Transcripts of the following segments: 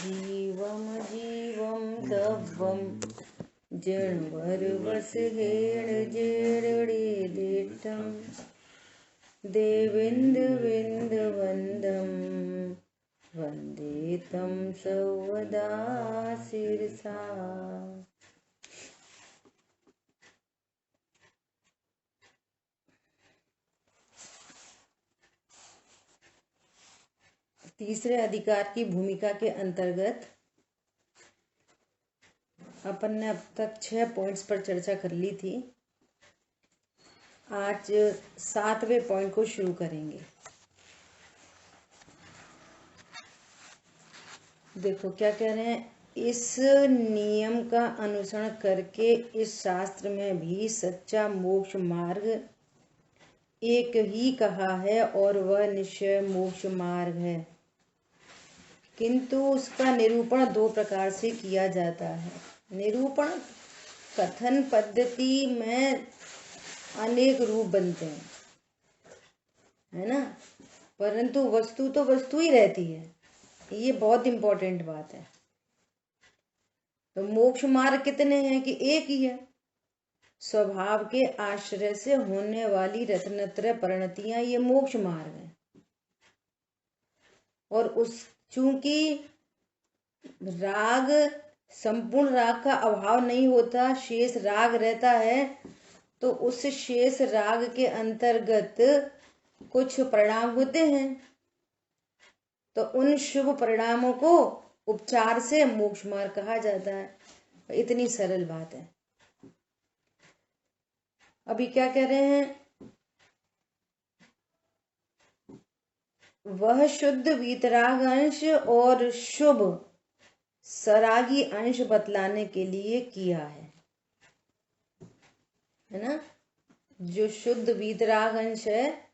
जीवम जीवम दव्वम जन्मर्वस हेण जेरणे दिट्टम देविन्दविन्दवन्दं वन्दे तं सर्वदा शिरसा। तीसरे अधिकार की भूमिका के अंतर्गत अपन ने अब तक 6 पॉइंट्स पर चर्चा कर ली थी। आज 7वें पॉइंट को शुरू करेंगे। देखो क्या कह रहे हैं, इस नियम का अनुसरण करके इस शास्त्र में भी सच्चा मोक्ष मार्ग एक ही कहा है और वह निश्चय मोक्ष मार्ग है, किंतु उसका निरूपण 2 प्रकार से किया जाता है। निरूपण कथन पद्धति में अनेक रूप बनते हैं, है ना, परंतु वस्तु तो वस्तु ही रहती है। ये बहुत इंपॉर्टेंट बात है। तो मोक्ष मार्ग कितने हैं कि एक ही है। स्वभाव के आश्रय से होने वाली रत्नत्रय परिणतियां ये मोक्ष मार्ग है। और उस चूंकि राग, संपूर्ण राग का अभाव नहीं होता, शेष राग रहता है, तो उस शेष राग के अंतर्गत कुछ परिणाम होते हैं। तो उन शुभ परिणामों को उपचार से मोक्ष मार्ग कहा जाता है। इतनी सरल बात है। अभी क्या कह रहे हैं, वह शुद्ध वीतराग अंश और शुभ सरागी अंश बतलाने के लिए किया है ना। जो शुद्ध वीतराग अंश है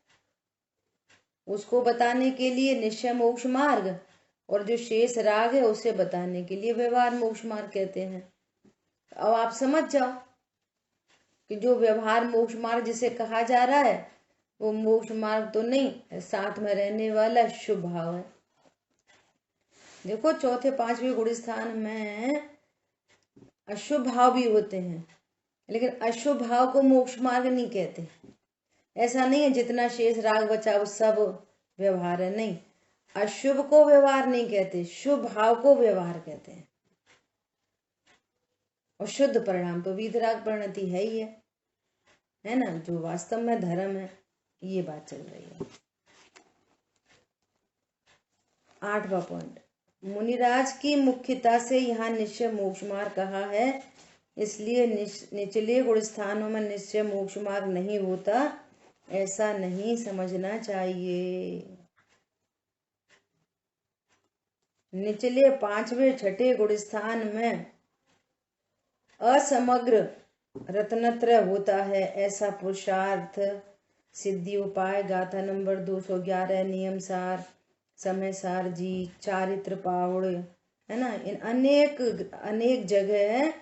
उसको बताने के लिए निश्चय मोक्ष मार्ग, और जो शेष राग है उसे बताने के लिए व्यवहार मोक्ष मार्ग कहते हैं। अब आप समझ जाओ कि जो व्यवहार मोक्ष मार्ग जिसे कहा जा रहा है वो मोक्ष मार्ग तो नहीं, साथ में रहने वाला शुभ भाव है। देखो चौथे 5वें गुण स्थान में अशुभ भाव भी होते हैं, लेकिन अशुभ भाव को मोक्ष मार्ग नहीं कहते। ऐसा नहीं है जितना शेष राग बचा वो सब व्यवहार है, नहीं। अशुभ को व्यवहार नहीं कहते, शुभ भाव को व्यवहार कहते हैं। और शुद्ध परिणाम तो वीतराग परिणति है ही है ना, जो वास्तव में धर्म है। ये बात चल रही है। 8वां पॉइंट, मुनिराज की मुख्यता से यहाँ निश्चय मोक्ष मार्ग कहा है, इसलिए निचले गुण स्थानों में निश्चय मोक्ष मार्ग नहीं होता, ऐसा नहीं समझना चाहिए। निचले 5वें 6ठे गुण स्थान में असमग्र रत्नत्रय होता है, ऐसा पुरुषार्थ सिद्धि उपाय गाथा नंबर 211, नियम सार, समय सार जी, चारित्र पावड़, है ना, इन अनेक जगह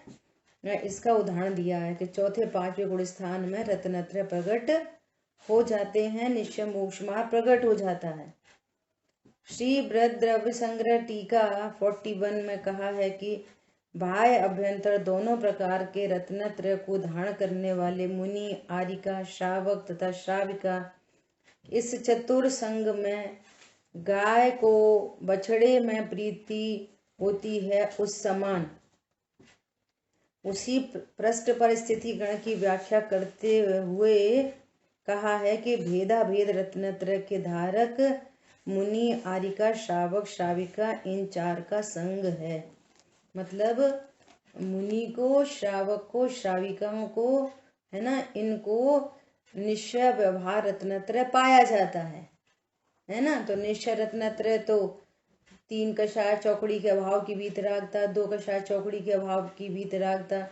इसका उदाहरण दिया है कि चौथे 5वें गुण स्थान में रत्नत्रय प्रकट हो जाते हैं, निश्चय मोक्ष मार्ग प्रकट हो जाता है। श्री बृहद द्रव्य संग्रह टीका 41 में कहा है कि बाह्य अभ्यंतर दोनों प्रकार के रत्नत्रय को धारण करने वाले मुनि, आरिका, श्रावक तथा श्राविका इस चतुर संग में गाय को बछड़े में प्रीति होती है, उस समान उसी पृष्ठ पर स्थिति गण की व्याख्या करते हुए कहा है कि भेदा भेद रत्नत्रय के धारक मुनि, आरिका, श्रावक, श्राविका इन 4 का संग है। मतलब मुनि को, श्रावक को, श्राविकाओं को, है ना, इनको निश्चय व्यवहार रत्नत्रय पाया जाता है ना। तो निश्चय रत्नत्रय तो 3 कषाय चौकड़ी के अभाव की वीतरागता, 2 कषाय चौकड़ी के अभाव की वीतरागता,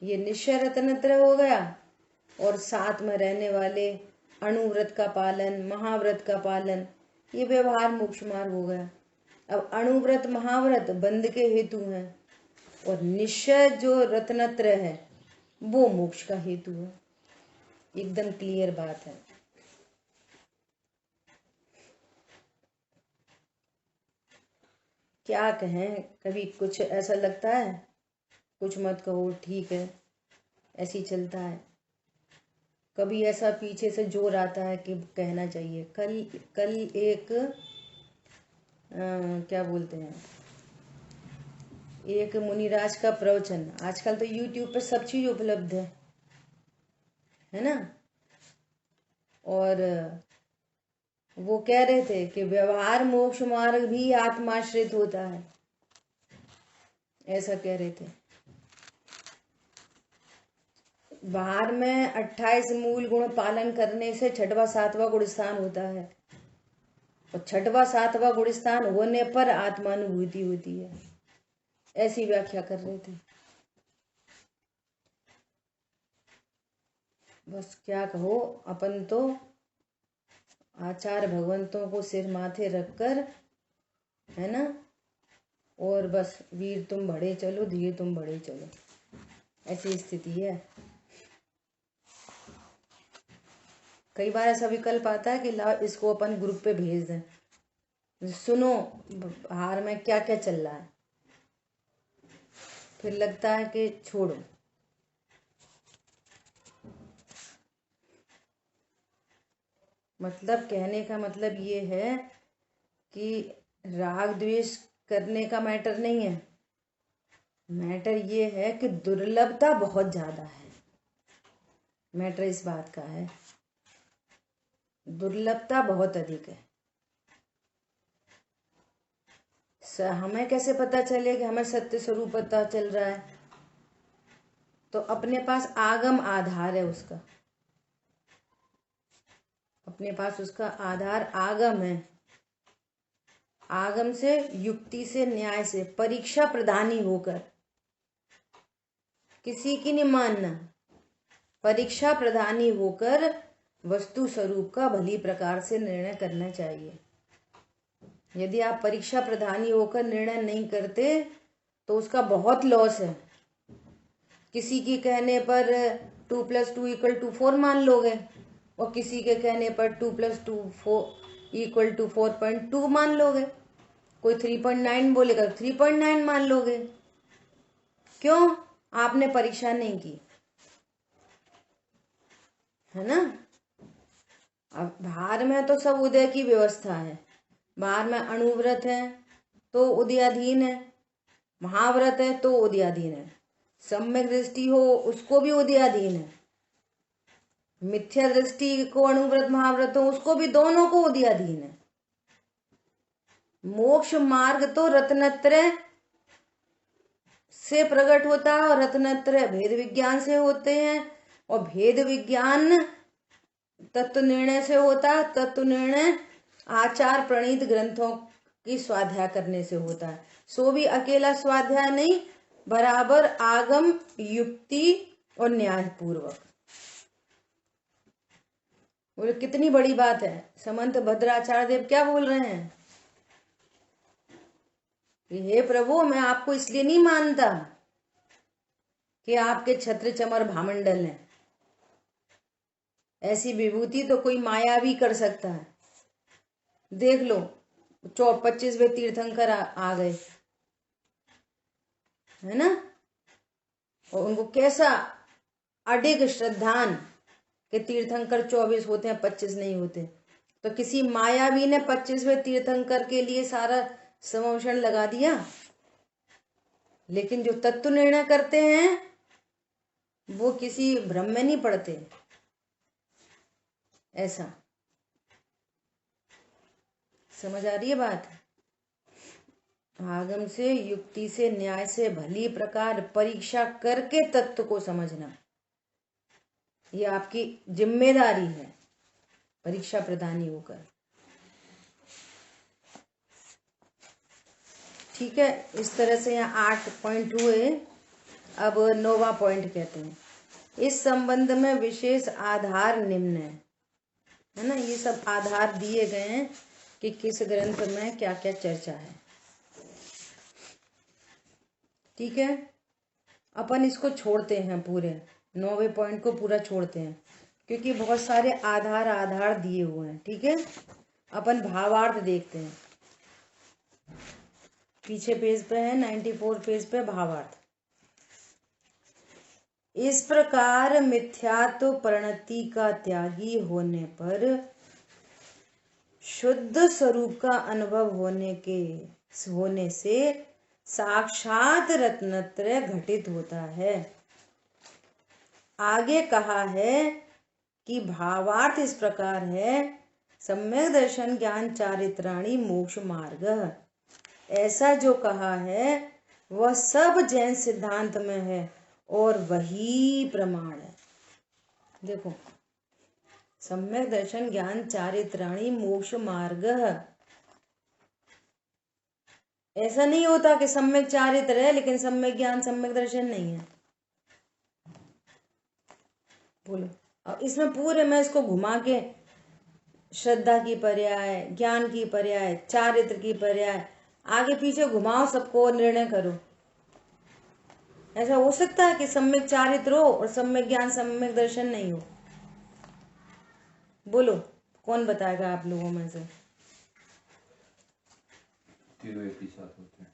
ये निश्चय रत्नत्रय हो गया। और साथ में रहने वाले अणुव्रत का पालन, महाव्रत का पालन, ये व्यवहार मोक्ष मार्ग हो गया। अब अणुव्रत महाव्रत बंध के हेतु हैं, और निश्चय जो रत्नत्रय है वो मोक्ष का हेतु है। एकदम क्लियर बात है। क्या कहें, कभी कुछ ऐसा लगता है कुछ मत कहो, ठीक है, ऐसे ही चलता है। कभी ऐसा पीछे से जोर आता है कि कहना चाहिए। कल कल एक क्या बोलते हैं, एक मुनिराज का प्रवचन, आजकल तो यूट्यूब पर सब चीज उपलब्ध है ना, और वो कह रहे थे कि व्यवहार मोक्ष मार्ग भी आत्माश्रित होता है, ऐसा कह रहे थे। बाहर में 28 मूल गुण पालन करने से छठवा सातवां गुण स्थान होता है, और छठवा सातवां गुण स्थान होने पर आत्मानुभूति होती है, ऐसी व्याख्या कर रहे थे। बस क्या कहो, अपन तो आचार्य भगवंतों को सिर माथे रखकर, है ना, और बस वीर तुम बढ़े चलो, धीरे तुम बढ़े चलो, ऐसी स्थिति है। कई बार ऐसा विकल्प आता है कि लाओ इसको अपन ग्रुप पे भेज दें, सुनो बाहर में क्या क्या चल रहा है, फिर लगता है कि छोड़ो। मतलब कहने का मतलब ये है कि राग द्वेष करने का मैटर नहीं है, मैटर ये है कि दुर्लभता बहुत ज्यादा है, मैटर इस बात का है, दुर्लभता बहुत अधिक है। हमें कैसे पता चले कि हमें सत्य स्वरूप पता चल रहा है? तो अपने पास आगम आधार है उसका, अपने पास उसका आधार आगम है। आगम से, युक्ति से, न्याय से, परीक्षा प्रधानी होकर, किसी की नहीं मानना, परीक्षा प्रधानी होकर वस्तु स्वरूप का भली प्रकार से निर्णय करना चाहिए। यदि आप परीक्षा प्रधानी होकर निर्णय नहीं करते तो उसका बहुत लॉस है। किसी के कहने पर 2 + 2 = 4 मान लोगे, और किसी के कहने पर 2 + 2 = 4.2 मान लोगे, कोई 3.9 बोलेगा 3.9 मान लोगे। क्यों? आपने परीक्षा नहीं की, है ना। अब बाहर में तो सब उदय की व्यवस्था है, बाहर में अणुव्रत है तो उदयाधीन है, महाव्रत है तो उदयाधीन है, सम्यक दृष्टि हो उसको भी उदयाधीन है, मिथ्या दृष्टि को अणुव्रत महाव्रत हो उसको भी, दोनों को उदयाधीन है। मोक्ष मार्ग तो रत्नत्रय से प्रकट होता है, और रत्नत्रय भेद विज्ञान से होते हैं, और भेद विज्ञान तत्व निर्णय से होता है, तत्व निर्णय आचार प्रणीत ग्रंथों की स्वाध्याय करने से होता है। सो भी अकेला स्वाध्याय नहीं, बराबर आगम, युक्ति और न्याय पूर्वक। बोले कितनी बड़ी बात है। समंत भद्राचार्य देव क्या बोल रहे हैं, हे प्रभु, मैं आपको इसलिए नहीं मानता कि आपके छत्र चमर भामंडल हैं, ऐसी विभूति तो कोई माया भी कर सकता है। देख लो 25वें तीर्थंकर आ गए, है ना, और उनको कैसा अडिग श्रद्धान के तीर्थंकर 24 होते हैं, 25 नहीं होते। तो किसी मायावी ने 25वें तीर्थंकर के लिए सारा समोषण लगा दिया, लेकिन जो तत्व निर्णय करते हैं वो किसी भ्रम में नहीं पड़ते। ऐसा समझ आ रही है बात। आगम से, युक्ति से, न्याय से भली प्रकार परीक्षा करके तत्व को समझना, ये आपकी जिम्मेदारी है, परीक्षा प्रधानी होकर। ठीक है, इस तरह से यहाँ 8 पॉइंट हुए। अब 9वां पॉइंट कहते हैं, इस संबंध में विशेष आधार निम्न है ना। ये सब आधार दिए गए हैं कि किस ग्रंथ में क्या क्या चर्चा है। ठीक है, अपन इसको छोड़ते हैं, पूरे 9वें पॉइंट को पूरा छोड़ते हैं, क्योंकि बहुत सारे आधार दिए हुए हैं। ठीक है, अपन भावार्थ देखते हैं पीछे पेज पे है 94 पेज पे भावार्थ। इस प्रकार मिथ्यात्व परिणति का त्यागी होने पर शुद्ध स्वरूप का अनुभव होने से साक्षात रत्नत्रय घटित होता है। आगे कहा है कि भावार्थ इस प्रकार है, सम्यक दर्शन ज्ञान चारित्राणि मोक्ष मार्ग। ऐसा जो कहा है वह सब जैन सिद्धांत में है और वही प्रमाण है। देखो, सम्यक दर्शन ज्ञान चारित्राणि मोक्ष मार्ग। ऐसा नहीं होता कि सम्यक चारित्र है लेकिन सम्यक ज्ञान सम्यक दर्शन नहीं है। बोलो, अब इसमें पूरे मैं इसको घुमा के श्रद्धा की पर्याय, ज्ञान की पर्याय, चारित्र की पर्याय आगे पीछे घुमाओ, सबको निर्णय करो। ऐसा हो सकता है कि सम्यक चारित्र हो और सम्यक ज्ञान सम्यक दर्शन नहीं हो? बोलो, कौन बताएगा आप लोगों में से? तीनों एक ही साथ होते हैं।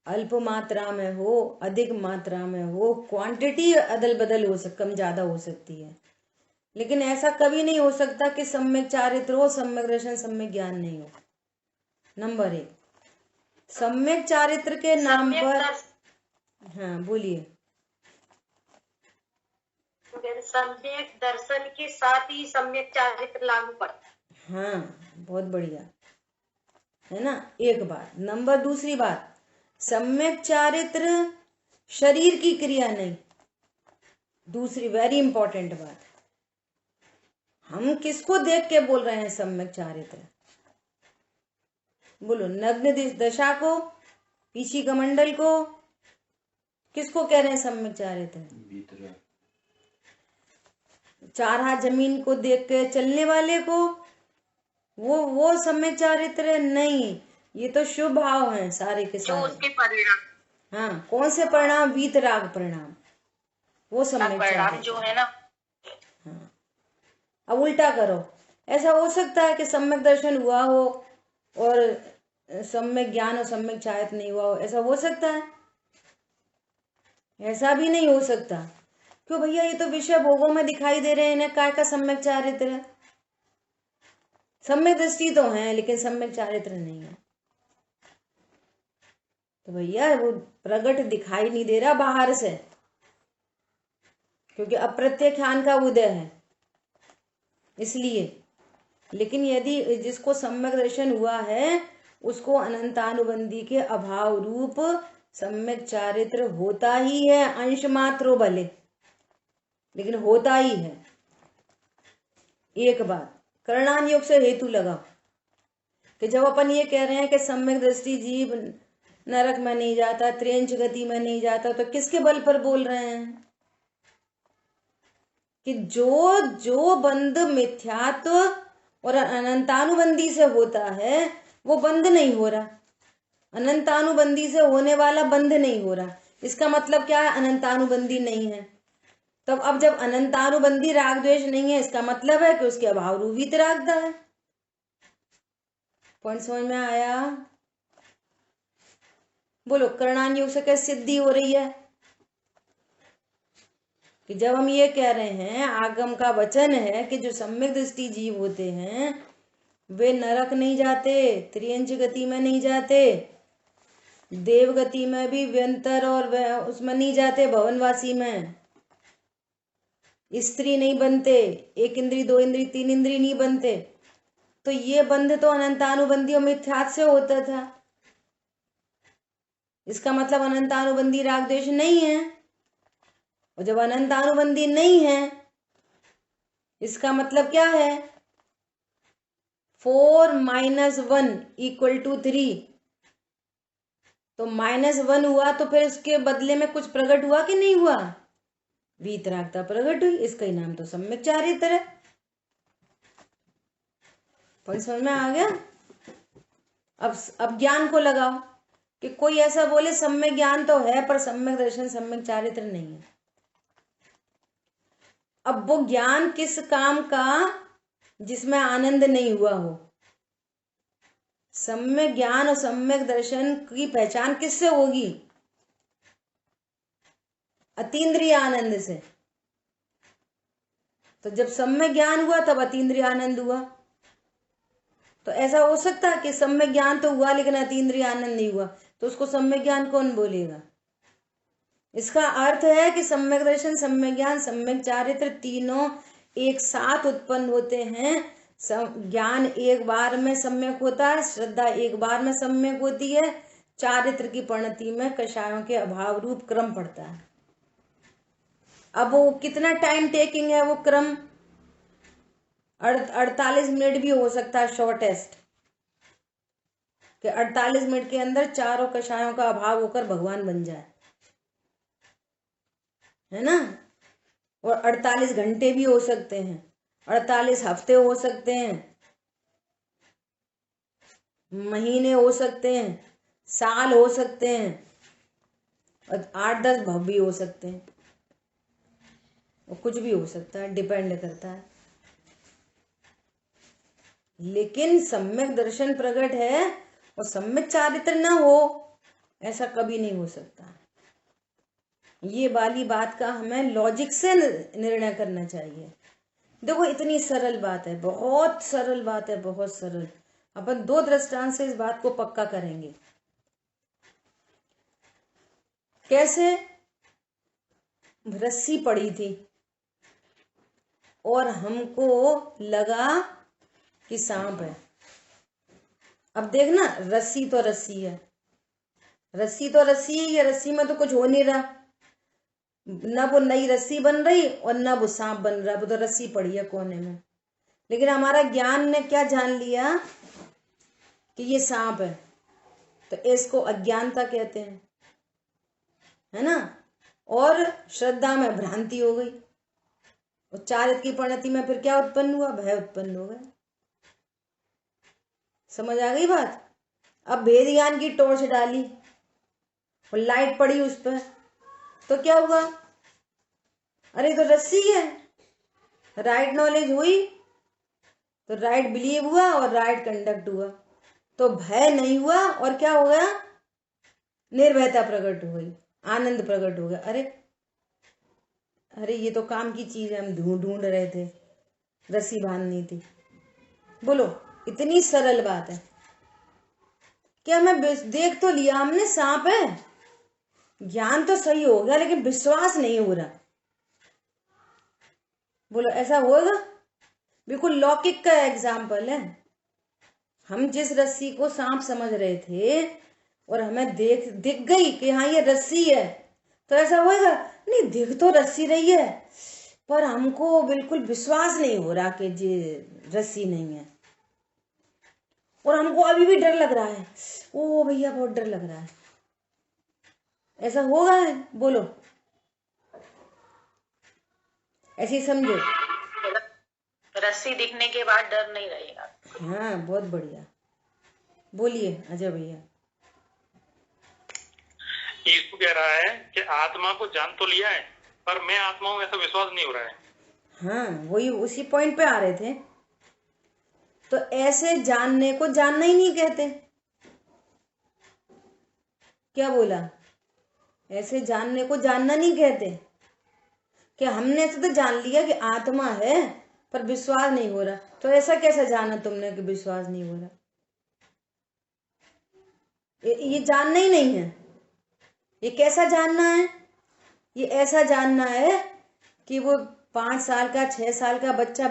अल्प मात्रा में हो, अधिक मात्रा में हो, क्वांटिटी अदल बदल हो कम ज्यादा हो सकती है, लेकिन ऐसा कभी नहीं हो सकता कि सम्यक चारित्र हो सम्यक दर्शन सम्यक ज्ञान नहीं हो। नंबर 1, सम्यक चारित्र के नाम पर, हाँ बोलिए। सम्यक दर्शन के साथ ही सम्यक चारित्र लागू पड़ता है। हाँ, बहुत बढ़िया है ना। एक बात। नंबर दूसरी बात, सम्यक चारित्र शरीर की क्रिया नहीं। दूसरी वेरी इंपॉर्टेंट बात, हम किसको देख के बोल रहे हैं सम्यक चारित्र? बोलो, नग्न दशा को, पीछी कमंडल को, किसको कह रहे हैं सम्यक चारित्र? चार हाथ जमीन को देख के चलने वाले को, वो सम्यक चारित्र नहीं। ये तो शुभ भाव हैं सारे के सारे, जो उसके परिणाम। हाँ, कौन से परिणाम? वीतराग परिणाम, वो सम्यक चारित्र जो है ना। हाँ। अब उल्टा करो, ऐसा हो सकता है कि सम्यक दर्शन हुआ हो और सम्यक ज्ञान और सम्यक चारित्र नहीं हुआ हो? ऐसा हो सकता है? ऐसा भी नहीं हो सकता। क्यों भैया? ये तो विषय भोगों में दिखाई दे रहे हैं, इन्हें काय का सम्यक चारित्र है? सम्यक दृष्टि तो है लेकिन सम्यक चारित्र नहीं है। तो भैया वो प्रकट दिखाई नहीं दे रहा बाहर से, क्योंकि अप्रत्यक्ष ज्ञान का उदय है इसलिए। लेकिन यदि जिसको सम्यक दर्शन हुआ है उसको अनंतानुबंधी के अभाव रूप सम्यक चारित्र होता ही है, अंश मात्रो भले, लेकिन होता ही है। एक बात, करणान योग से हेतु लगाओ कि जब अपन ये कह रहे हैं कि सम्यक दृष्टि जीव नरक में नहीं जाता, त्रियंच गति में नहीं जाता, तो किसके बल पर बोल रहे हैं? कि जो बंध मिथ्यात्व और अनंतानुबंधी से होता है वो बंध नहीं हो रहा, अनंतानुबंधी से होने वाला बंध नहीं हो रहा। इसका मतलब क्या है? अनंतानुबंधी नहीं है। तब अब जब अनंतानुबंधी राग द्वेष नहीं है, इसका मतलब है कि उसके अभाव रूपी रागता है। पॉइंट समझ में आया? बोलो, करणान योग से कैसे सिद्धि हो रही है? कि जब हम ये कह रहे हैं, आगम का वचन है कि जो सम्यक दृष्टि जीव होते हैं वे नरक नहीं जाते, त्रियंच गति में नहीं जाते, देव गति में भी व्यंतर और उसमें नहीं जाते, भवनवासी में स्त्री नहीं बनते, एक इंद्री, दो इंद्री, तीन इंद्री नहीं बनते। तो ये बंध तो अनंतानुबंधी और मिथ्यात्व से होता था। इसका मतलब अनंतानुबंधी राग द्वेष नहीं है। और जब अनंतानुबंधी नहीं है, इसका मतलब क्या है? 4 - 1 = 3। तो -1 हुआ तो फिर उसके बदले में कुछ प्रकट हुआ कि नहीं हुआ? वीतरागता प्रकट हुई। इसका ही नाम तो सम्यक चारित्र है। पॉइंट समझ में आ गया? अब ज्ञान को लगाओ कि कोई ऐसा बोले सम्यक ज्ञान तो है पर सम्यक दर्शन सम्यक चारित्र नहीं है। अब वो ज्ञान किस काम का जिसमें आनंद नहीं हुआ हो? सम्यक ज्ञान और सम्यक दर्शन की पहचान किससे होगी? अतीन्द्रिय आनंद से। तो जब सम्यक ज्ञान हुआ तब अतीन्द्रिय आनंद हुआ। तो ऐसा हो सकता है कि सम्यक ज्ञान तो हुआ लेकिन अतीन्द्रिय आनंद नहीं हुआ, तो उसको सम्यक ज्ञान कौन बोलेगा? इसका अर्थ है कि सम्यक दर्शन, सम्यक ज्ञान, सम्यक चारित्र तीनों एक साथ उत्पन्न होते हैं। ज्ञान एक बार में सम्यक होता है, श्रद्धा एक बार में सम्यक होती है, चारित्र की परिणति में कषायों के अभाव रूप क्रम पड़ता है। अब वो कितना टाइम टेकिंग है वो क्रम? 48 मिनट भी हो सकता है शॉर्टेस्ट, कि 48 मिनट के अंदर चारों कषायों का अभाव होकर भगवान बन जाए, है ना। और 48 घंटे भी हो सकते हैं, 48 हफ्ते हो सकते हैं, महीने हो सकते हैं, साल हो सकते हैं, और 8-10 भव भी हो सकते हैं, और कुछ भी हो सकता है, डिपेंड करता है। लेकिन सम्यक दर्शन प्रकट है और सम्यक चारित्र न हो, ऐसा कभी नहीं हो सकता। ये वाली बात का हमें लॉजिक से निर्णय करना चाहिए। देखो इतनी सरल बात है, बहुत सरल बात है, बहुत सरल। अपन 2 दृष्टांत से इस बात को पक्का करेंगे। कैसे? रस्सी पड़ी थी और हमको लगा कि सांप है। अब देखना, रस्सी तो रस्सी है, रस्सी तो रस्सी है, ये रस्सी में तो कुछ हो नहीं रहा, न वो नई रस्सी बन रही और न वो सांप बन रहा, वो तो रस्सी पड़ी है कोने में। लेकिन हमारा ज्ञान ने क्या जान लिया कि ये सांप है, तो इसको अज्ञानता कहते हैं, है ना। और श्रद्धा में भ्रांति हो गई, और चारित्र की परिणति में फिर क्या उत्पन्न हुआ? भय उत्पन्न हो गया। समझ आ गई बात? अब भेद ज्ञान की टॉर्च डाली और लाइट पड़ी उस पर, तो क्या हुआ? अरे तो रस्सी है। राइट नॉलेज हुई तो राइट बिलीव हुआ और राइट कंडक्ट हुआ, तो भय नहीं हुआ, और क्या हो गया? निर्भयता प्रकट हो गई, आनंद प्रकट हो गया। अरे अरे ये तो काम की चीज है, हम ढूंढ रहे थे, रस्सी बांधनी थी। बोलो, इतनी सरल बात है। क्या मैं देख तो लिया हमने सांप है, ज्ञान तो सही हो गया, लेकिन विश्वास नहीं हो रहा। बोलो ऐसा होगा? बिल्कुल लौकिक का एग्जाम्पल है। हम जिस रस्सी को सांप समझ रहे थे और हमें दिख गई कि हाँ ये रस्सी है, तो ऐसा होगा? नहीं, दिख तो रस्सी रही है पर हमको बिल्कुल विश्वास नहीं हो रहा कि ये रस्सी नहीं है, और हमको अभी भी डर लग रहा है। ओ भैया बहुत डर लग रहा है। ऐसा होगा? बोलो, ऐसे ही समझो। रस्सी दिखने के बाद डर नहीं रहेगा। हाँ, बहुत बढ़िया। बोलिए अजय भैया। यीशु कह रहा है कि आत्मा को जान तो लिया है पर मैं आत्मा हूं ऐसा विश्वास नहीं हो रहा है। हाँ, वही उसी पॉइंट पे आ रहे थे। तो ऐसे जानने को जानना ही नहीं कहते। क्या बोला? ऐसे जानने को जानना नहीं कहते। कि हमने ऐसे तो जान लिया कि आत्मा है पर विश्वास नहीं हो रहा, तो ऐसा कैसे जाना तुमने कि विश्वास नहीं हो रहा? ये जानना ही नहीं है। ये कैसा जानना है? ये ऐसा जानना है कि वो 5 साल का 6 साल का बच्चा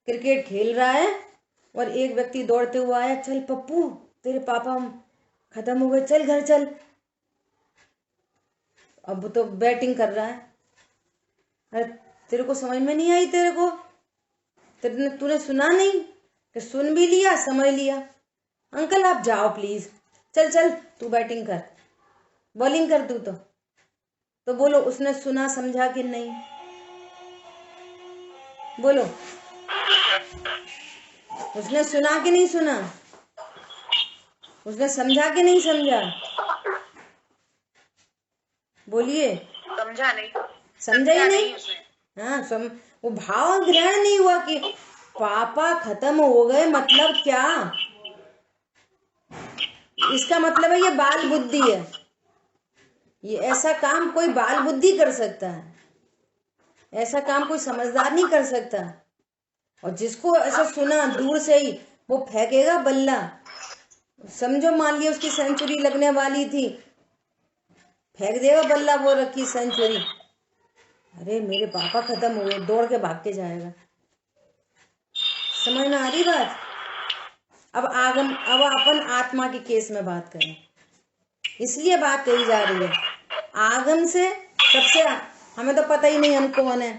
क्रिकेट खेल रहा है और एक व्यक्ति दौड़ते हुआ आया, चल पप्पू तेरे पापा खत्म हो गए, चल घर चल। अब तो बैटिंग कर रहा है। अरे तेरे को समझ में नहीं आई? तेरे को तूने सुना नहीं कि सुन भी लिया, समझ लिया। अंकल आप जाओ प्लीज, चल चल तू बैटिंग कर, बॉलिंग कर तू। तो बोलो उसने सुना समझा कि नहीं? बोलो, उसने सुना कि नहीं सुना? उसने समझा कि नहीं समझा? बोलिए। समझा नहीं। समझा ही नहीं। हाँ, वो भाव ग्रहण नहीं हुआ कि पापा खत्म हो गए मतलब क्या। इसका मतलब है ये बाल बुद्धि है। ये ऐसा काम कोई बाल बुद्धि कर सकता है, ऐसा काम कोई समझदार नहीं कर सकता। और जिसको ऐसा सुना दूर से ही वो फेंकेगा बल्ला। समझो मान लिया उसकी सेंचुरी लगने वाली थी, फेंक देगा बल्ला वो रखी सेंचुरी, अरे मेरे पापा खत्म हो गए, दौड़ के भाग के जाएगा। समझ में आ रही बात? अब अपन आत्मा के केस में बात करें, इसलिए बात कही जा रही है। आगम से सबसे हमें तो पता ही नहीं हम कौन है,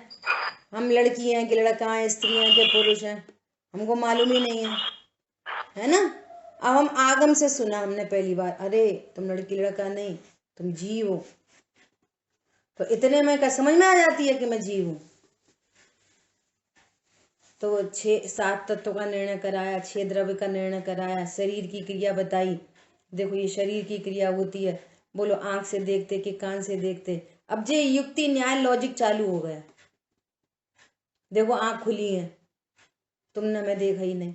हम लड़की हैं कि लड़का है, स्त्री हैं कि पुरुष हैं, हमको मालूम ही नहीं है ना। अब हम आगम से सुना हमने पहली बार, अरे तुम लड़की लड़का नहीं, तुम जीव हो, तो इतने में क्या समझ में आ जाती है कि मैं जीव हूं। तो 6-7 तत्वों का निर्णय कराया, 6 द्रव्य का निर्णय कराया, शरीर की क्रिया बताई। देखो ये शरीर की क्रिया होती है, बोलो आंख से देखते कि कान से देखते। अब जे युक्ति न्याय लॉजिक चालू हो गया। देखो आंख खुली है, तुमने मैं देखा ही नहीं,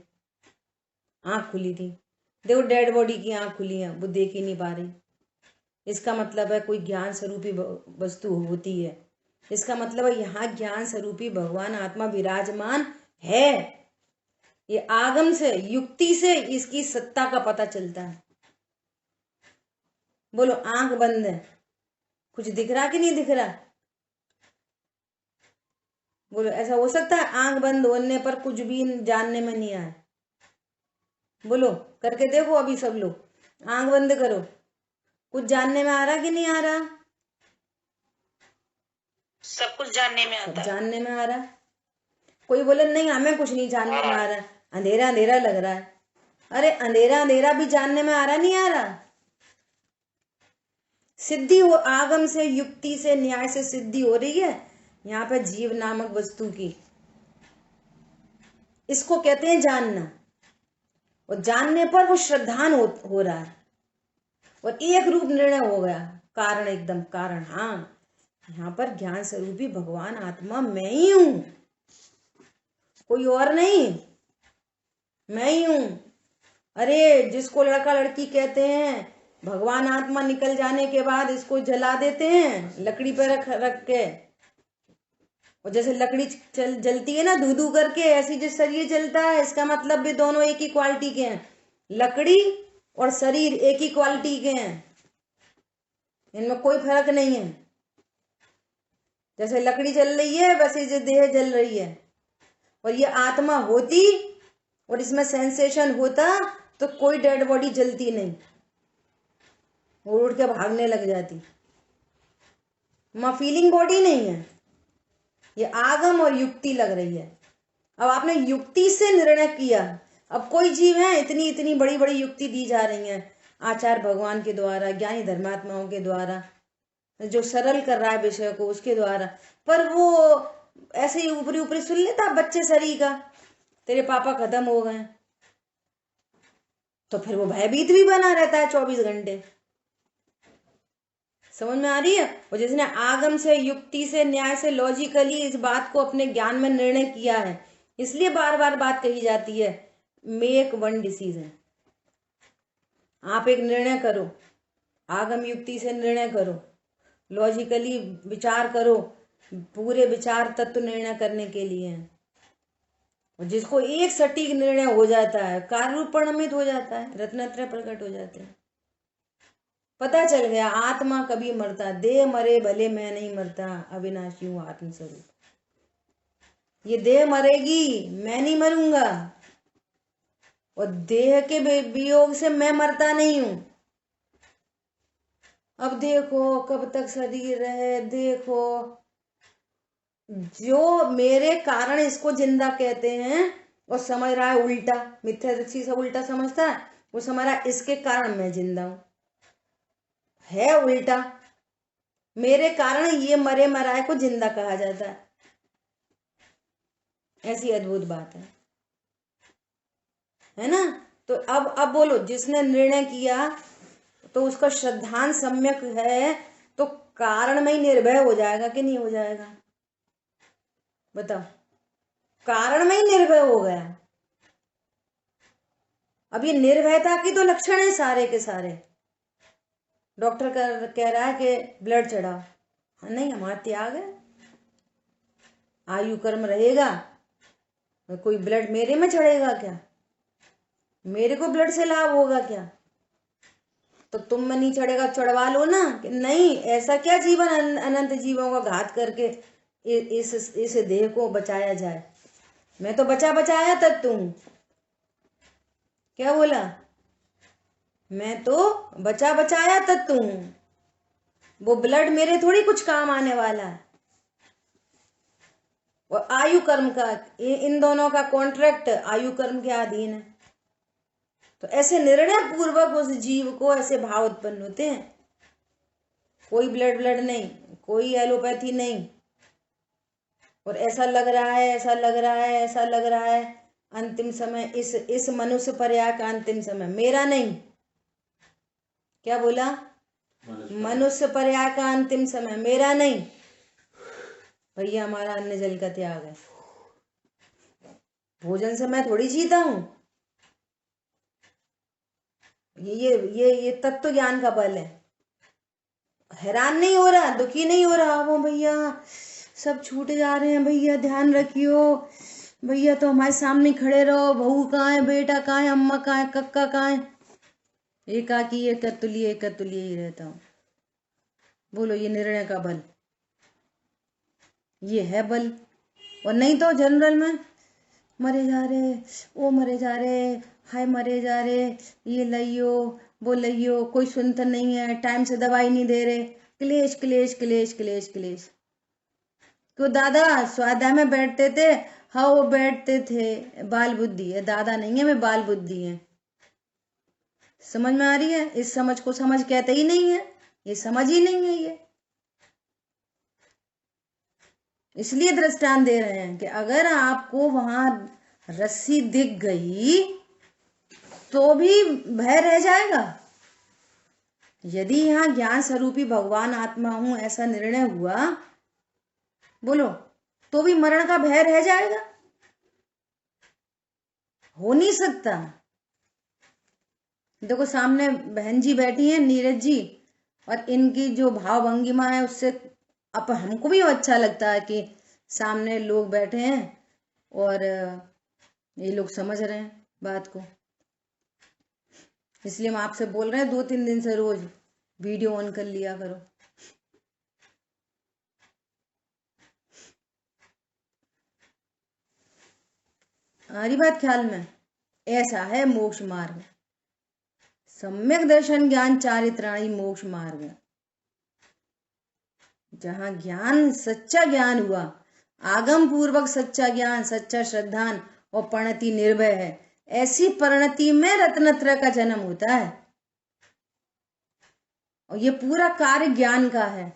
आंख खुली थी। देखो डेड बॉडी की आंख खुली है, वो देख ही नहीं पा रही। इसका मतलब है कोई ज्ञान स्वरूपी वस्तु होती है। इसका मतलब है यहाँ ज्ञान स्वरूपी भगवान आत्मा विराजमान है। ये आगम से युक्ति से इसकी सत्ता का पता चलता है। बोलो आंख बंद है, कुछ दिख रहा कि नहीं दिख रहा? बोलो ऐसा हो सकता है आंख बंद होने पर कुछ भी जानने में नहीं आए? बोलो करके देखो अभी सब लोग आंख बंद करो, कुछ जानने में आ रहा कि नहीं आ रहा? सब कुछ जानने में आता सब है। जानने में आ रहा। कोई बोले नहीं हमें कुछ नहीं जानने में आ रहा, अंधेरा अंधेरा लग रहा है। अरे अंधेरा अंधेरा भी जानने में आ रहा नहीं आ रहा? सिद्धि हो आगम से युक्ति से न्याय से सिद्धि हो रही है यहाँ पे जीव नामक वस्तु की। इसको कहते हैं जानना। और जानने पर वो श्रद्धान हो रहा है और एक रूप निर्णय हो गया, कारण एकदम कारण। हाँ यहाँ पर ज्ञान स्वरूपी भगवान आत्मा मैं ही हूं, कोई और नहीं, मैं ही हूं। अरे जिसको लड़का लड़की कहते हैं, भगवान आत्मा निकल जाने के बाद इसको जला देते हैं लकड़ी पे रख के। और जैसे लकड़ी जलती है ना धू धू करके, ऐसी जो शरीर जलता है, इसका मतलब भी दोनों एक ही क्वालिटी के हैं। लकड़ी और शरीर एक ही क्वालिटी के हैं, इनमें कोई फर्क नहीं है। जैसे लकड़ी जल रही है वैसे जो देह जल रही है। और ये आत्मा होती और इसमें सेंसेशन होता तो कोई डेड बॉडी जलती नहीं, वो उड़ के भागने लग जाती। फीलिंग बॉडी नहीं है, ये आगम और युक्ति लग रही है। अब आपने युक्ति से निर्णय किया। अब कोई जीव है, इतनी इतनी बड़ी बड़ी युक्ति दी जा रही है आचार्य भगवान के द्वारा, ज्ञानी धर्मात्माओं के द्वारा, जो सरल कर रहा है विषय को उसके द्वारा, पर वो ऐसे ही ऊपरी ऊपरी सुन लेता बच्चे सरी का, तेरे पापा खत्म हो गए, तो फिर वो भयभीत भी बना रहता है 24 घंटे। समझ में आ रही है? और जिसने आगम से युक्ति से न्याय से लॉजिकली इस बात को अपने ज्ञान में निर्णय किया है, इसलिए बार बार बात कही जाती है मेक वन डिसीजन। आप एक निर्णय करो, आगम युक्ति से निर्णय करो, लॉजिकली विचार करो, पूरे विचार तत्व निर्णय करने के लिए। और जिसको एक सटीक निर्णय हो जाता है, कार्य रूप परिणमित हो जाता है, रत्नत्रय प्रकट हो जाते हैं। पता चल गया आत्मा कभी मरता, देह मरे भले मैं नहीं मरता, अविनाशी हूं आत्मस्वरूप। ये देह मरेगी, मैं नहीं मरूंगा, और देह के वियोग से मैं मरता नहीं हूं। अब देखो कब तक शरीर रहे, देखो जो मेरे कारण इसको जिंदा कहते हैं और समझ रहा है उल्टा, मिथ्या दृष्टि से उल्टा समझता है, वो समझ रहा है इसके कारण मैं जिंदा हूं। है उल्टा, मेरे कारण ये मरे मराए को जिंदा कहा जाता है। ऐसी अद्भुत बात है ना? तो अब बोलो, जिसने निर्णय किया तो उसका श्रद्धान सम्यक है, तो कारण में ही निर्भय हो जाएगा कि नहीं हो जाएगा? बताओ, कारण में ही निर्भय हो गया। अब ये निर्भयता की तो लक्षण है सारे के सारे। डॉक्टर कह रहा है कि ब्लड चढ़ाओ, हाँ नहीं, हमारा त्याग है, आयु कर्म रहेगा। कोई ब्लड मेरे में चढ़ेगा क्या? मेरे को ब्लड से लाभ होगा क्या? तो तुम में नहीं चढ़ेगा, चढ़वा लो ना। कि नहीं, ऐसा क्या जीवन अनंत जीवों का घात करके इस देह को बचाया जाए। मैं तो बचा बचाया तत्व हूं। क्या बोला? मैं तो बचा बचाया तत्व हूं। वो ब्लड मेरे थोड़ी कुछ काम आने वाला है। और आयु कर्म का, इन दोनों का कॉन्ट्रैक्ट आयु कर्म के अधीन है। तो ऐसे निर्णय पूर्वक उस जीव को ऐसे भाव उत्पन्न होते हैं। कोई ब्लड नहीं, कोई एलोपैथी नहीं, और ऐसा लग रहा है, ऐसा लग रहा है, ऐसा लग रहा है, अंतिम समय इस मनुष्य पर्याय का अंतिम समय मेरा नहीं। क्या बोला? मनुष्य पर्याय का अंतिम समय मेरा नहीं। भैया हमारा अन्न जल का त्याग है। भोजन से मैं थोड़ी जीता हूं। ये तत्व ज्ञान का बल है। हैरान नहीं हो रहा, दुखी नहीं हो रहा, वो भैया सब छूट जा रहे हैं, भैया ध्यान रखियो, भैया तो हमारे सामने खड़े रहो, बहू कहाँ है, बेटा कहाँ है, अम्मा कहाँ है, कक्का कहाँ है। एकाकी एकतुल्य ही रहता हूं। बोलो, ये निर्णय का बल, ये है बल। और नहीं तो जनरल में मरे जा रहे, वो मरे जा रहे, हाय मरे जा रहे, ये लइयो वो लइयो, कोई सुनता नहीं है, टाइम से दवाई नहीं दे रहे, क्लेश क्लेश क्लेश क्लेश क्लेश। तो दादा स्वाध्याय में बैठते थे, हाँ वो बैठते थे, बाल बुद्धि है, दादा नहीं है, वे बाल बुद्धि है। समझ में आ रही है? इस समझ को समझ कहते ही नहीं है, ये समझ ही नहीं है ये। इसलिए दृष्टांत दे रहे हैं कि अगर आपको वहां रस्सी दिख गई तो भी भय रह जाएगा। यदि यहाँ ज्ञान स्वरूपी भगवान आत्मा हूं ऐसा निर्णय हुआ, बोलो, तो भी मरण का भय रह जाएगा? हो नहीं सकता। देखो सामने बहन जी बैठी हैं, नीरज जी, और इनकी जो भाव भंगिमा है उससे अब हमको भी अच्छा लगता है कि सामने लोग बैठे हैं और ये लोग समझ रहे हैं बात को। इसलिए हम आपसे बोल रहे हैं 2-3 दिन से रोज वीडियो ऑन कर लिया करो। हमारी बात ख्याल में? ऐसा है मोक्ष मार्ग, सम्यक दर्शन ज्ञान चारित्राणी मोक्ष मार्ग। जहां ज्ञान, सच्चा ज्ञान हुआ, आगम पूर्वक सच्चा ज्ञान, सच्चा श्रद्धान और परिणति निर्भय है, ऐसी परिणति में रत्नत्रय का जन्म होता है। और ये पूरा कार्य ज्ञान का है।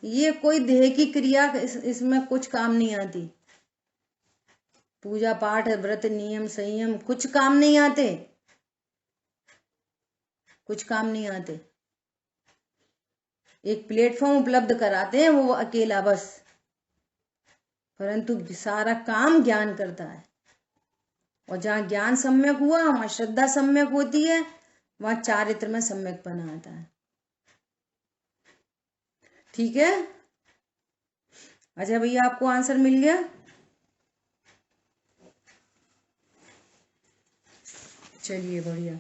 ये कोई देह की क्रिया इसमें कुछ काम नहीं आती। पूजा पाठ, व्रत, नियम, संयम कुछ काम नहीं आते, कुछ काम नहीं आते। एक प्लेटफॉर्म उपलब्ध कराते हैं वो अकेला बस, परंतु सारा काम ज्ञान करता है। और जहां ज्ञान सम्यक हुआ वहां श्रद्धा सम्यक होती है, वहां चारित्र में सम्यकपना आता है। ठीक है? अच्छा भैया, आपको आंसर मिल गया? चलिए बढ़िया।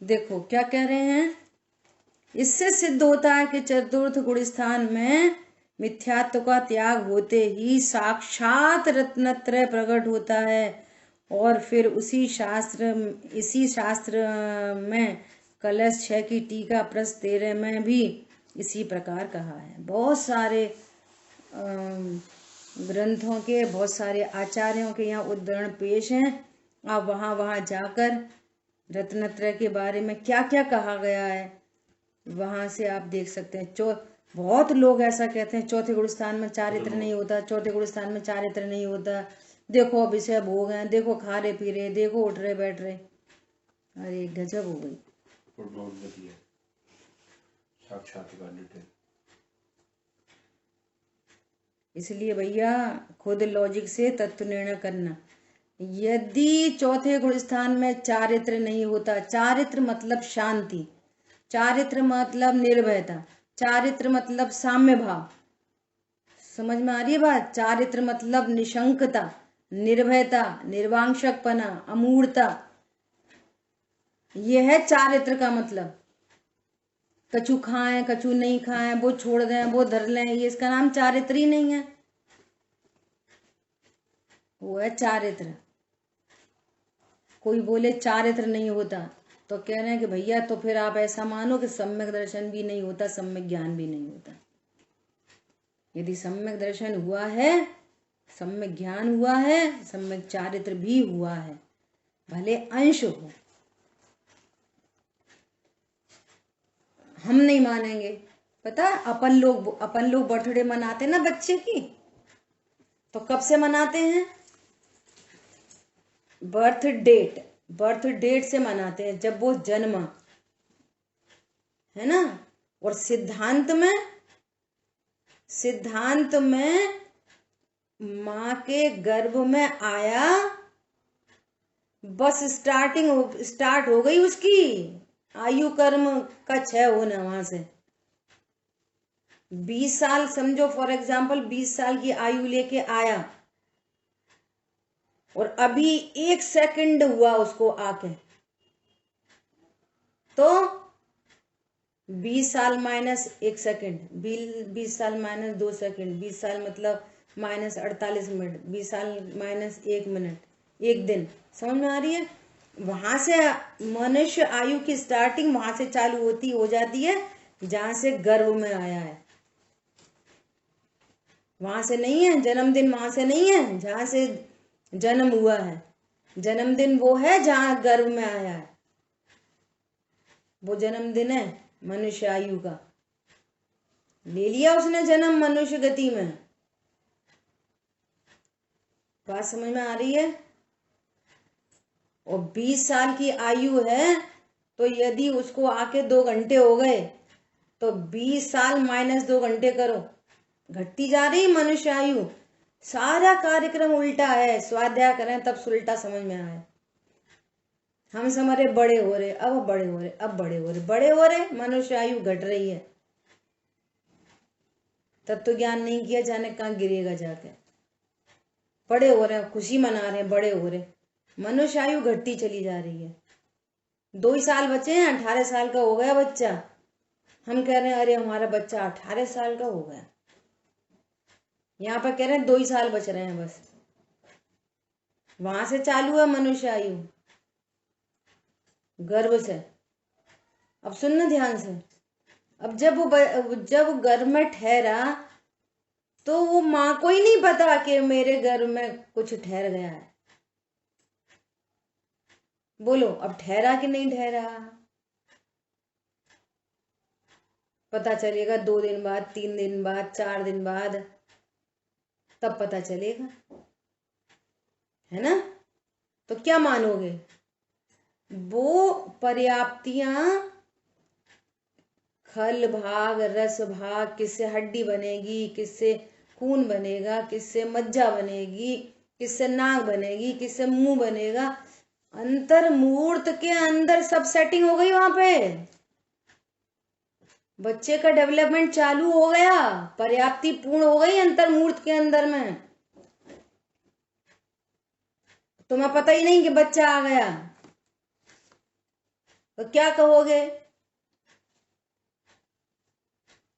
देखो क्या कह रहे हैं, इससे सिद्ध होता है कि चतुर्थ गुण स्थान में मिथ्यात्व का त्याग होते ही साक्षात रत्नत्रय प्रकट होता है। और फिर इसी शास्त्र में कलश 6 की टीका प्रश्न 13 में भी इसी प्रकार कहा है। बहुत सारे ग्रंथों के, बहुत सारे आचार्यों के यहाँ उद्धरण पेश हैं। आप वहां जाकर रत्नत्रय के बारे में क्या क्या कहा गया है वहां से आप देख सकते हैं। बहुत लोग ऐसा कहते हैं चौथे गुण स्थान में चारित्र नहीं होता, चौथे गुण स्थान में चारित्र नहीं होता, देखो विषय भोग हैं, देखो खा रहे पी रहे, देखो उठ रहे बैठ रहे। अरे गजब हो गई। इसलिए भैया खुद लॉजिक से तत्व निर्णय करना। यदि चौथे गुण स्थान में चारित्र नहीं होता, चारित्र मतलब शांति, चारित्र मतलब निर्भयता, चारित्र मतलब साम्य भाव, समझ में आ रही है बात? चारित्र मतलब निशंकता, निर्भयता, निर्वांशकपना, अमूर्तता, यह है चारित्र का मतलब। कछु खाएं कछु नहीं खाएं, वो छोड़ दें वो धर लें, ये इसका नाम चारित्र ही नहीं है, वो है चारित्र। कोई बोले चारित्र नहीं होता तो कह रहे हैं कि भैया तो फिर आप ऐसा मानो कि सम्यक दर्शन भी नहीं होता, सम्यक ज्ञान भी नहीं होता। यदि सम्यक दर्शन हुआ है, सम्यक ज्ञान हुआ है, सम्यक चारित्र भी हुआ है, भले अंश हो, हम नहीं मानेंगे। पता है अपन लोग बर्थडे मनाते ना बच्चे की, तो कब से मनाते हैं? बर्थ डेट से मनाते हैं, जब वो जन्मा, है ना। और सिद्धांत में माँ के गर्भ में आया, बस स्टार्ट हो गई उसकी आयु कर्म का क्षय होना। वहां से 20 साल समझो, फॉर एग्जाम्पल 20 साल की आयु लेके आया और अभी 1 सेकंड हुआ उसको आके, तो 20 साल माइनस 1 सेकंड, 20 साल माइनस 2 सेकंड, 20 साल मतलब माइनस 48 मिनट, 20 साल माइनस 1 मिनट, 1 दिन। समझ में आ रही है? वहां से मनुष्य आयु की स्टार्टिंग वहां से चालू हो जाती है जहां से गर्भ में आया है। वहां से नहीं है जन्मदिन, वहां से नहीं है जहां से जन्म हुआ है। जन्मदिन वो है जहां गर्भ में आया है, वो जन्मदिन है मनुष्य आयु का। ले लिया उसने जन्म मनुष्य गति में। बात समझ में आ रही है? और 20 साल की आयु है, तो यदि उसको आके 2 घंटे हो गए तो 20 साल माइनस 2 घंटे करो, घटती जा रही मनुष्य आयु। सारा कार्यक्रम उल्टा है, स्वाध्याय करें तब उल्टा समझ में आए। हम समझे बड़े हो रहे, अब बड़े हो रहे, अब बड़े हो रहे, मनुष्य आयु घट रही है। तत्व ज्ञान नहीं किया, जाने कहाँ गिरेगा जाके। बड़े हो रहे हैं, खुशी मना रहे हैं, बड़े हो रहे, मनुष्य आयु घटती चली जा रही है। 2 ही साल बचे हैं, 18 साल का हो गया बच्चा, हम कह रहे हैं अरे हमारा बच्चा 18 साल का हो गया। यहाँ पर कह रहे हैं 2 ही साल बच रहे हैं बस। वहां से चालू है मनुष्य आयु, गर्भ से। अब सुनना ध्यान से। अब जब गर्भ में ठहरा तो वो माँ को ही नहीं पता कि मेरे गर्भ में कुछ ठहर गया है। बोलो अब ठहरा कि नहीं ठहरा? पता चलेगा 2 दिन बाद, 3 दिन बाद, 4 दिन बाद, तब पता चलेगा, है ना। तो क्या मानोगे? वो पर्याप्तियां, खल भाग, रस भाग, किससे हड्डी बनेगी, किससे खून बनेगा, किससे मज्जा बनेगी, किससे नाक बनेगी, किससे मुंह बनेगा, अंतर मुहूर्त के अंदर सब सेटिंग हो गई। वहां पे बच्चे का डेवलपमेंट चालू हो गया, पर्याप्ति पूर्ण हो गई अंतर मुहूर्त के अंदर में। तुम्हें पता ही नहीं कि बच्चा आ गया, तो क्या कहोगे?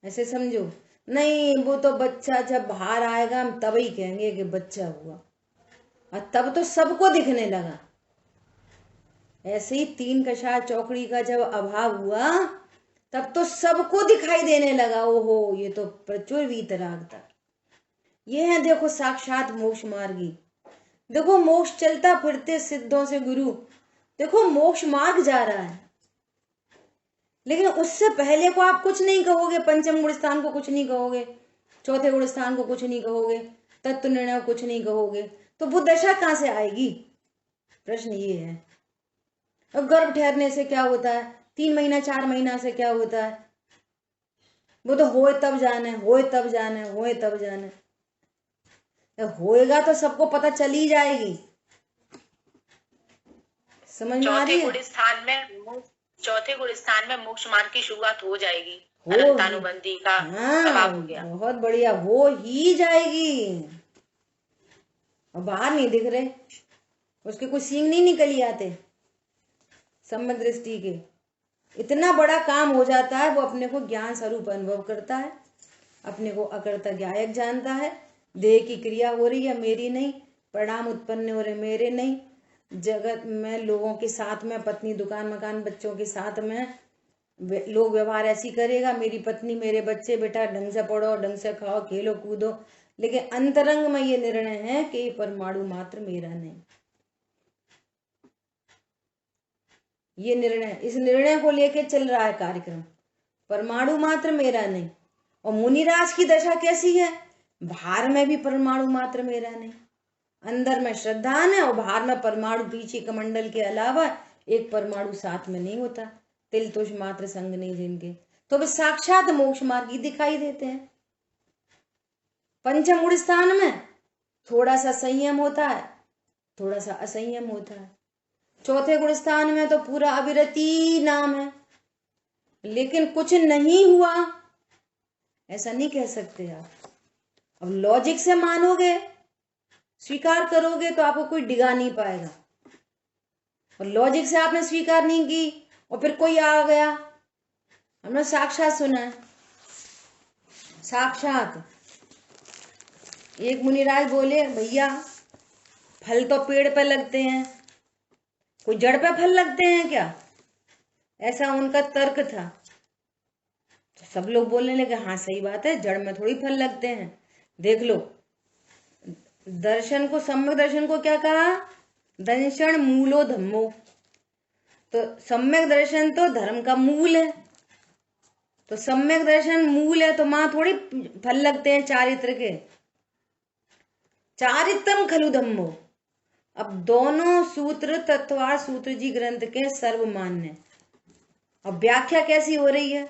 ऐसे समझो, नहीं वो तो बच्चा जब बाहर आएगा हम तभी कहेंगे कि बच्चा हुआ, और तब तो सबको दिखने लगा। ऐसे ही 3 कषाय चौकड़ी का जब अभाव हुआ तब तो सबको दिखाई देने लगा, ओहो ये तो प्रचुर वीतराग था। ये है देखो साक्षात मोक्ष मार्गी। देखो मोक्ष चलता फिरते सिद्धों से गुरु, देखो मोक्ष मार्ग जा रहा है। लेकिन उससे पहले को आप कुछ नहीं कहोगे, पंचम गुण स्थान को कुछ नहीं कहोगे, चौथे गुण स्थान को कुछ नहीं कहोगे, तत्व निर्णय कुछ नहीं कहोगे, तो वो दशा कहां से आएगी? प्रश्न ये है। और गर्भ ठहरने से क्या होता है? 3 महीना 4 महीना से क्या होता है? वो तो होए तब जाने, होए तब जाने, होए तब जाने। होएगा तो सबको पता चल ही जाएगी। समझ में आ रही है? चौथे गुण स्थान में मोक्ष मार्ग की शुरुआत हो जाएगी। हो अनंतानुबंधी का हाँ, हो गया। बहुत बढ़िया, हो ही जाएगी। और बाहर नहीं दिख रहे, उसके कुछ सींग नहीं निकली आते सम्यक दृष्टि के। इतना बड़ा काम हो जाता है, वो अपने को ज्ञान स्वरूप अनुभव करता है, अपने को अकर्ता ज्ञायक जानता है। देह की क्रिया हो रही है, मेरी नहीं। परिणाम उत्पन्न हो रहे, मेरे नहीं। जगत में लोगों के साथ में, पत्नी, दुकान, मकान, बच्चों के साथ में लोग व्यवहार ऐसी करेगा, मेरी पत्नी, मेरे बच्चे, बेटा ढंग से पढ़ो, ढंग से खाओ, खेलो कूदो, लेकिन अंतरंग में ये निर्णय है कि परमाणु मात्र मेरा नहीं। ये निर्णय, इस निर्णय को लेके चल रहा है कार्यक्रम, परमाणु मात्र मेरा नहीं। और मुनिराज की दशा कैसी है? बाहर में भी परमाणु मात्र मेरा नहीं, अंदर में श्रद्धान है और बाहर में परमाणु, पीछे कमंडल के अलावा एक परमाणु साथ में नहीं होता। तिल तुष मात्र संग नहीं जिनके, तो वे साक्षात मोक्ष मार्गी दिखाई देते हैं। पंचम गुण स्थान में थोड़ा सा संयम होता है, थोड़ा सा असंयम होता है। चौथे गुण स्थान में तो पूरा अविरति नाम है, लेकिन कुछ नहीं हुआ ऐसा नहीं कह सकते आप। अब लॉजिक से मानोगे, स्वीकार करोगे तो आपको कोई डिगा नहीं पाएगा। और लॉजिक से आपने स्वीकार नहीं की और फिर कोई आ गया, हमने साक्षात सुना है, साक्षात। एक मुनिराज बोले, भैया फल तो पेड़ पे लगते हैं, कोई जड़ पे फल लगते हैं क्या? ऐसा उनका तर्क था। तो सब लोग बोलने लगे, हाँ सही बात है, जड़ में थोड़ी फल लगते हैं। देख लो, दर्शन को, सम्यक दर्शन को क्या कहा? दर्शन मूलो धम्मो। तो सम्यक दर्शन तो धर्म का मूल है, तो सम्यक दर्शन मूल है तो मां थोड़ी फल लगते हैं चारित्र के। चारित्रम खलु धम्मो। अब दोनों सूत्र तत्वार सूत्र जी ग्रंथ के सर्वमान्य। अब व्याख्या कैसी हो रही है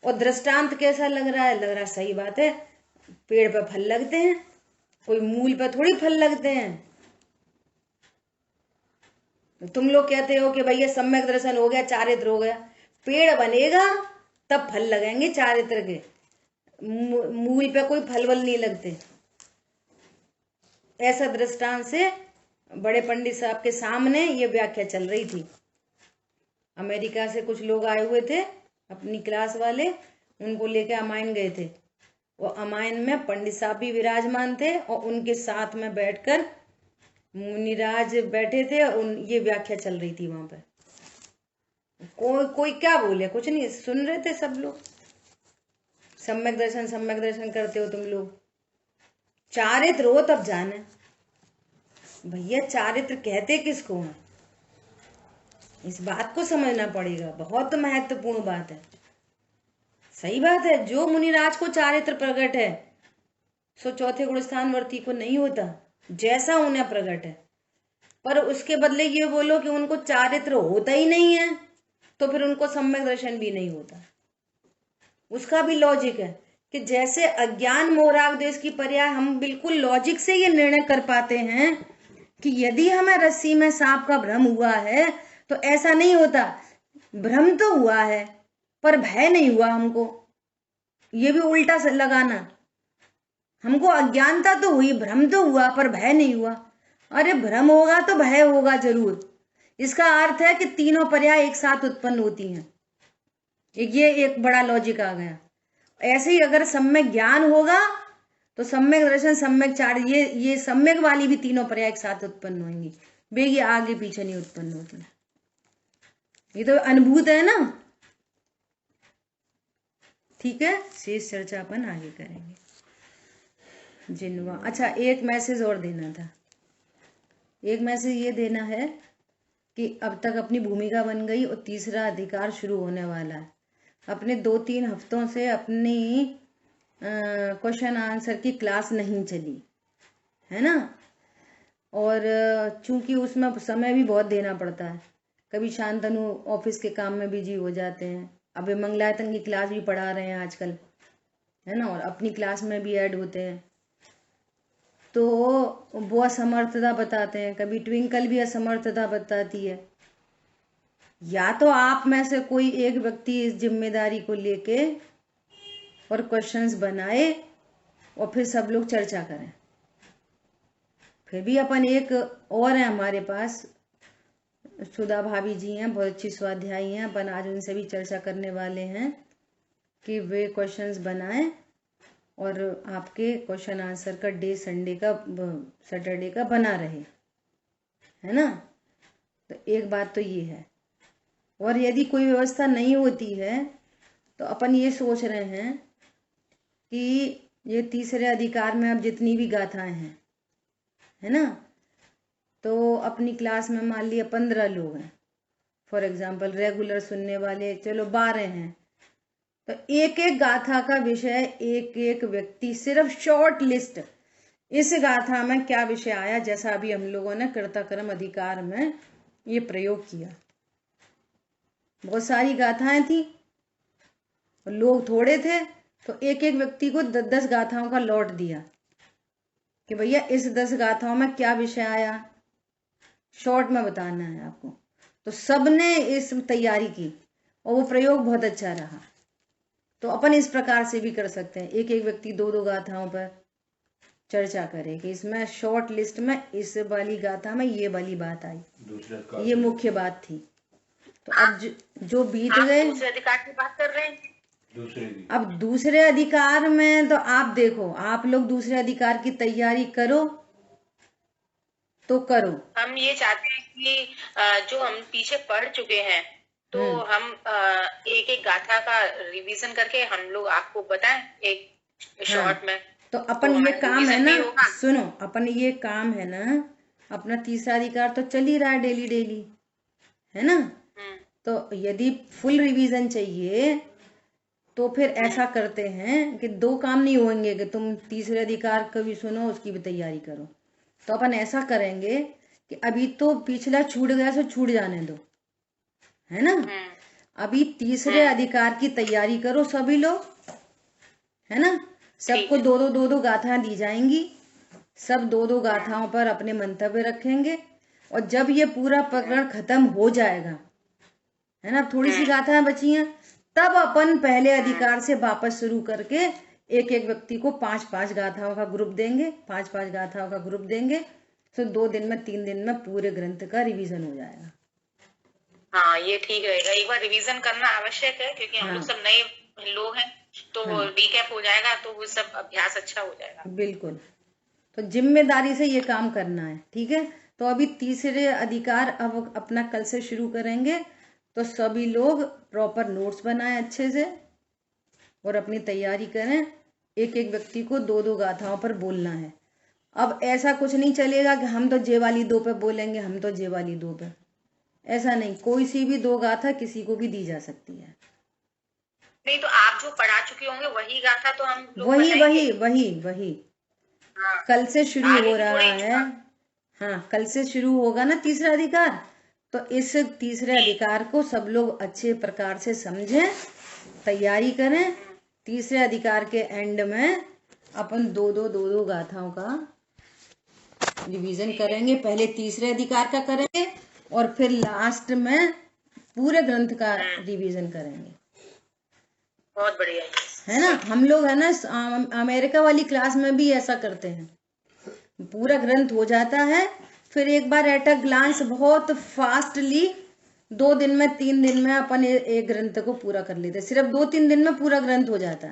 और दृष्टांत कैसा लग रहा है? लग रहा सही बात है, पेड़ पे फल लगते हैं, कोई मूल पे थोड़ी फल लगते हैं। तो तुम लोग कहते हो कि भैया सम्यक दर्शन हो गया, चारित्र हो गया, पेड़ बनेगा तब फल लगेंगे चारित्र के, मूल पे कोई फल वल नहीं लगते। ऐसा दृष्टांत से बड़े पंडित साहब के सामने ये व्याख्या चल रही थी। अमेरिका से कुछ लोग आए हुए थे, अपनी क्लास वाले, उनको लेके अमायन गए थे। वो अमायन में पंडित साहब भी विराजमान थे और उनके साथ में बैठकर मुनिराज बैठे थे और ये व्याख्या चल रही थी वहां पर। कोई क्या बोले, कुछ नहीं, सुन रहे थे सब लोग। सम्यक दर्शन करते हो तुम लोग, चारित्र हो तब जाने। भैया चारित्र कहते किसको है, इस बात को समझना पड़ेगा, बहुत महत्वपूर्ण बात है। सही बात है, जो मुनिराज को चारित्र प्रकट है सो चौथे गुण स्थान वर्ती को नहीं होता, जैसा उन्हें प्रकट है। पर उसके बदले ये बोलो कि उनको चारित्र होता ही नहीं है तो फिर उनको सम्यक दर्शन भी नहीं होता। उसका भी लॉजिक है कि जैसे अज्ञान मोहराग देश की पर्याय हम बिल्कुल लॉजिक से ये निर्णय कर पाते हैं कि यदि हमें रस्सी में सांप का भ्रम हुआ है तो ऐसा नहीं होता, भ्रम तो हुआ है पर भय नहीं हुआ हमको। ये भी उल्टा से लगाना, हमको अज्ञानता तो हुई, भ्रम तो हुआ पर भय नहीं हुआ। अरे भ्रम होगा तो भय होगा जरूर। इसका अर्थ है कि तीनों पर्याय एक साथ उत्पन्न होती हैं। ये एक बड़ा लॉजिक आ गया। ऐसे ही अगर सम्यक ज्ञान होगा तो सम्यक दर्शन, सम्यक चार, ये सम्यक वाली भी तीनों पर्याय एक साथ उत्पन्न होंगी, वे ये आगे पीछे नहीं उत्पन्न होती। ये तो अनुभूत है ना। ठीक है, शेष चर्चा अपन आगे करेंगे। जिनवा, अच्छा एक मैसेज और देना था। एक मैसेज ये देना है कि अब तक अपनी भूमिका बन गई और तीसरा अधिकार शुरू होने वाला है। अपने 2-3 हफ्तों से अपनी क्वेश्चन आंसर की क्लास नहीं चली है ना, और चूंकि उसमें समय भी बहुत देना पड़ता है, कभी शांतनु ऑफिस के काम में बिजी हो जाते हैं, अब मंगलायतन की क्लास भी पढ़ा रहे हैं आजकल है ना, और अपनी क्लास में भी ऐड होते हैं, तो वो असमर्थता बताते हैं, कभी ट्विंकल भी असमर्थता बताती है या तो आप में से कोई एक व्यक्ति इस जिम्मेदारी को लेके और क्वेश्चंस बनाए और फिर सब लोग चर्चा करें। फिर भी अपन एक और है हमारे पास, सुधा भाभी जी हैं, बहुत अच्छी स्वाध्यायी हैं, अपन आज उनसे भी चर्चा करने वाले हैं कि वे क्वेश्चंस बनाएं और आपके क्वेश्चन आंसर का डे सैटरडे का बना रहे, है ना। तो एक बात तो ये है। और यदि कोई व्यवस्था नहीं होती है तो अपन ये सोच रहे हैं कि ये तीसरे अधिकार में अब जितनी भी गाथाएं हैं, है ना, तो अपनी क्लास में मान लिया 15 लोग हैं फॉर एग्जाम्पल, रेगुलर सुनने वाले चलो 12 हैं, तो एक एक गाथा का विषय एक एक व्यक्ति, सिर्फ शॉर्ट लिस्ट, इस गाथा में क्या विषय आया, जैसा अभी हम लोगों ने कर्ता-कर्म अधिकार में ये प्रयोग किया। बहुत सारी गाथाएं थी, लोग थोड़े थे, तो एक एक व्यक्ति को 10 गाथाओं का लॉट दिया कि भैया इस 10 गाथाओं में क्या विषय आया, शॉर्ट में बताना है आपको। तो सबने इस तैयारी की और वो प्रयोग बहुत अच्छा रहा। तो अपन इस प्रकार से भी कर सकते हैं, एक एक व्यक्ति 2-2 गाथाओं पर चर्चा करे कि इसमें शॉर्ट लिस्ट में इस वाली गाथा में ये वाली बात आई, ये मुख्य बात थी। तो अब जो बीत गए, दूसरे अधिकार की बात कर रहे हैं। अब दूसरे अधिकार में तो आप देखो, आप लोग दूसरे अधिकार की तैयारी करो तो करो। हम ये चाहते हैं कि जो हम पीछे पढ़ चुके हैं तो हम एक एक गाथा का रिवीजन करके हम लोग आपको बताएं एक शॉर्ट में। तो अपन ये काम है ना, सुनो, अपन ये काम है ना, अपना तीसरा अधिकार तो चल ही रहा है डेली डेली, है ना। तो यदि फुल रिवीजन चाहिए तो फिर ऐसा करते हैं कि 2 काम नहीं होंगे कि तुम तीसरे अधिकार का भी सुनो उसकी भी तैयारी करो। तो अपन ऐसा करेंगे कि अभी तो पिछला छूट गया सो छूट जाने दो, है ना। अभी तीसरे अधिकार की तैयारी करो सभी लोग, है ना। सबको 2-2 गाथाएं दी जाएंगी, सब 2-2 गाथाओं पर अपने मंतव्य रखेंगे और जब ये पूरा प्रकरण खत्म हो जाएगा, है ना, थोड़ी सी गाथाएं बची हैं, तब अपन पहले अधिकार से वापस शुरू करके एक एक व्यक्ति को 5-5 गाथाओं का ग्रुप देंगे, 5-5 गाथाओं का ग्रुप देंगे। तो 2 दिन में 3 दिन में पूरे ग्रंथ का रिवीजन हो जाएगा। हाँ, ये ठीक रहेगा। एक बार रिवीजन करना आवश्यक है क्योंकि हम लोग सब नए लोग हैं, तो रिकैप हो जाएगा तो वो सब अभ्यास अच्छा हो जाएगा। बिल्कुल, तो जिम्मेदारी से ये काम करना है, ठीक है। तो अभी तीसरे अधिकार अब अपना कल से शुरू करेंगे, तो सभी लोग प्रॉपर नोट्स बनाएं अच्छे से और अपनी तैयारी करें। एक एक व्यक्ति को 2-2 गाथाओं पर बोलना है। अब ऐसा कुछ नहीं चलेगा कि हम तो जे वाली 2 पे बोलेंगे, हम तो जे वाली 2 पे, ऐसा नहीं। कोई सी भी 2 गाथा किसी को भी दी जा सकती है। नहीं तो आप जो पढ़ा चुके होंगे वही गाथा तो हम लोग वही हाँ, कल से शुरू हो रहा है। हाँ, कल से शुरू होगा ना तीसरा अधिकार, तो इस तीसरे अधिकार को सब लोग अच्छे प्रकार से समझें, तैयारी करें। तीसरे अधिकार के एंड में अपन 2-2 गाथाओं का रिवीजन करेंगे। पहले तीसरे अधिकार का करेंगे और फिर लास्ट में पूरे ग्रंथ का रिवीजन करेंगे। बहुत बढ़िया है ना। हम लोग है ना अमेरिका वाली क्लास में भी ऐसा करते हैं, पूरा ग्रंथ हो जाता है, फिर एक बार एट अ ग्लांस बहुत फास्टली 2 दिन में 3 दिन में अपन एक ग्रंथ को पूरा कर लेते हैं। सिर्फ 2-3 दिन में पूरा ग्रंथ हो जाता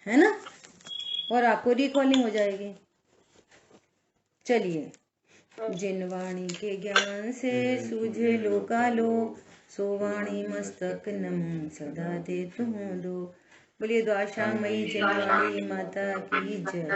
है ना, और आपको रिकॉलिंग हो जाएगी। चलिए, जिन वाणी के ज्ञान से सूझे लोकालोक, सो वाणी मस्तक नमो सदा दे तुम दो। बोलिए द्वाशामयी जिन वाणी माता की जय।